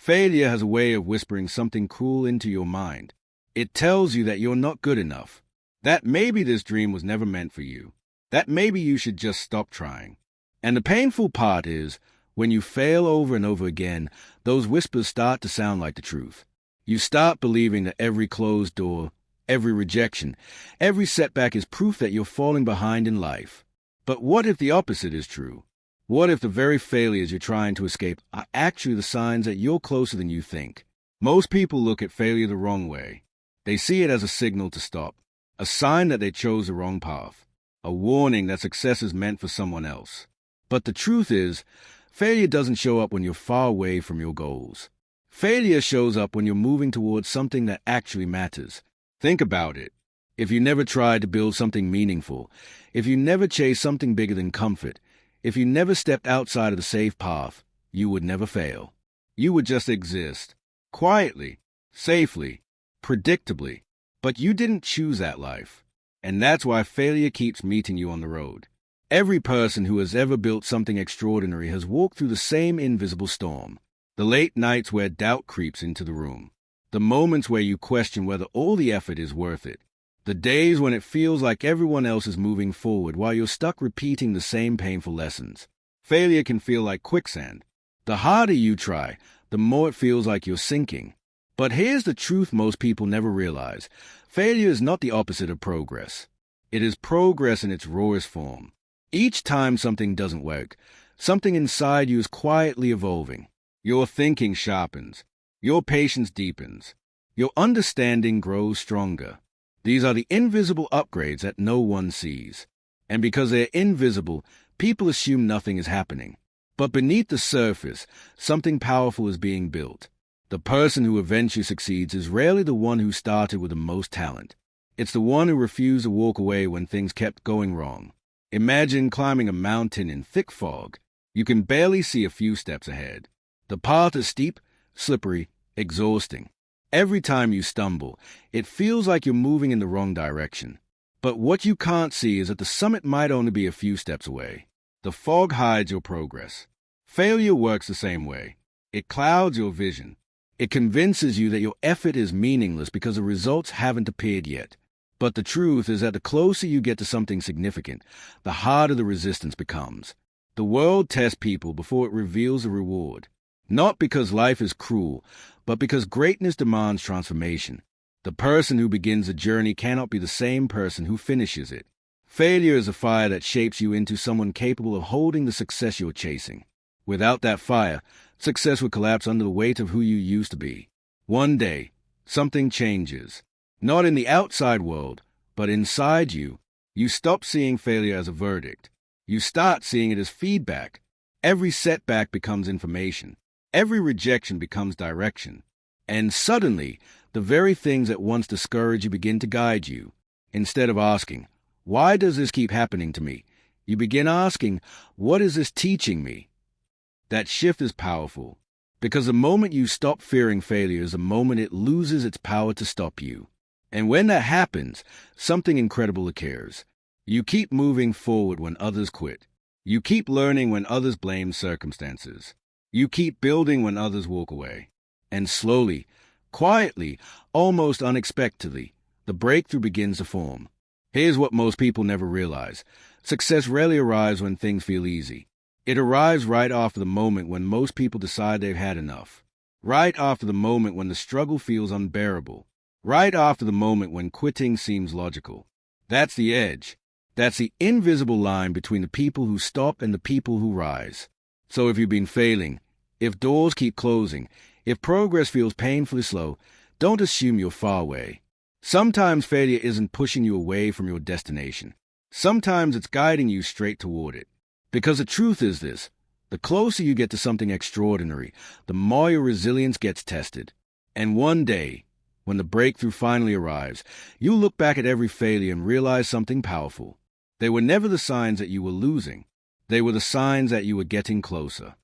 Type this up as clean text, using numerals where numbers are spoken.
Failure has a way of whispering something cruel into your mind. It tells you that you're not good enough, that maybe this dream was never meant for you, that maybe you should just stop trying. And the painful part is, when you fail over and over again, those whispers start to sound like the truth. You start believing that every closed door, every rejection, every setback is proof that you're falling behind in life. But what if the opposite is true? What if the very failures you're trying to escape are actually the signs that you're closer than you think? Most people look at failure the wrong way. They see it as a signal to stop, a sign that they chose the wrong path, a warning that success is meant for someone else. But the truth is, failure doesn't show up when you're far away from your goals. Failure shows up when you're moving towards something that actually matters. Think about it. If you never tried to build something meaningful, if you never chased something bigger than comfort, if you never stepped outside of the safe path, you would never fail. You would just exist, quietly, safely, predictably. But you didn't choose that life. And that's why failure keeps meeting you on the road. Every person who has ever built something extraordinary has walked through the same invisible storm. The late nights where doubt creeps into the room. The moments where you question whether all the effort is worth it. The days when it feels like everyone else is moving forward while you're stuck repeating the same painful lessons. Failure can feel like quicksand. The harder you try, the more it feels like you're sinking. But here's the truth most people never realize. Failure is not the opposite of progress. It is progress in its rawest form. Each time something doesn't work, something inside you is quietly evolving. Your thinking sharpens. Your patience deepens. Your understanding grows stronger. These are the invisible upgrades that no one sees. And because they're invisible, people assume nothing is happening. But beneath the surface, something powerful is being built. The person who eventually succeeds is rarely the one who started with the most talent. It's the one who refused to walk away when things kept going wrong. Imagine climbing a mountain in thick fog. You can barely see a few steps ahead. The path is steep, slippery, exhausting. Every time you stumble, it feels like you're moving in the wrong direction. But what you can't see is that the summit might only be a few steps away. The fog hides your progress. Failure works the same way. It clouds your vision. It convinces you that your effort is meaningless because the results haven't appeared yet. But the truth is that the closer you get to something significant, the harder the resistance becomes. The world tests people before it reveals the reward. Not because life is cruel, but because greatness demands transformation. The person who begins a journey cannot be the same person who finishes it. Failure is a fire that shapes you into someone capable of holding the success you're chasing. Without that fire, success would collapse under the weight of who you used to be. One day, something changes. Not in the outside world, but inside you. You stop seeing failure as a verdict. You start seeing it as feedback. Every setback becomes information. Every rejection becomes direction. And suddenly, the very things that once discouraged you begin to guide you. Instead of asking, "Why does this keep happening to me?" you begin asking, "What is this teaching me?" That shift is powerful, because the moment you stop fearing failure is the moment it loses its power to stop you. And when that happens, something incredible occurs. You keep moving forward when others quit. You keep learning when others blame circumstances. You keep building when others walk away. And slowly, quietly, almost unexpectedly, the breakthrough begins to form. Here's what most people never realize. Success rarely arrives when things feel easy. It arrives right after the moment when most people decide they've had enough. Right after the moment when the struggle feels unbearable. Right after the moment when quitting seems logical. That's the edge. That's the invisible line between the people who stop and the people who rise. So if you've been failing, if doors keep closing, if progress feels painfully slow, don't assume you're far away. Sometimes failure isn't pushing you away from your destination. Sometimes it's guiding you straight toward it. Because the truth is this, the closer you get to something extraordinary, the more your resilience gets tested. And one day, when the breakthrough finally arrives, you'll look back at every failure and realize something powerful. They were never the signs that you were losing. They were the signs that you were getting closer.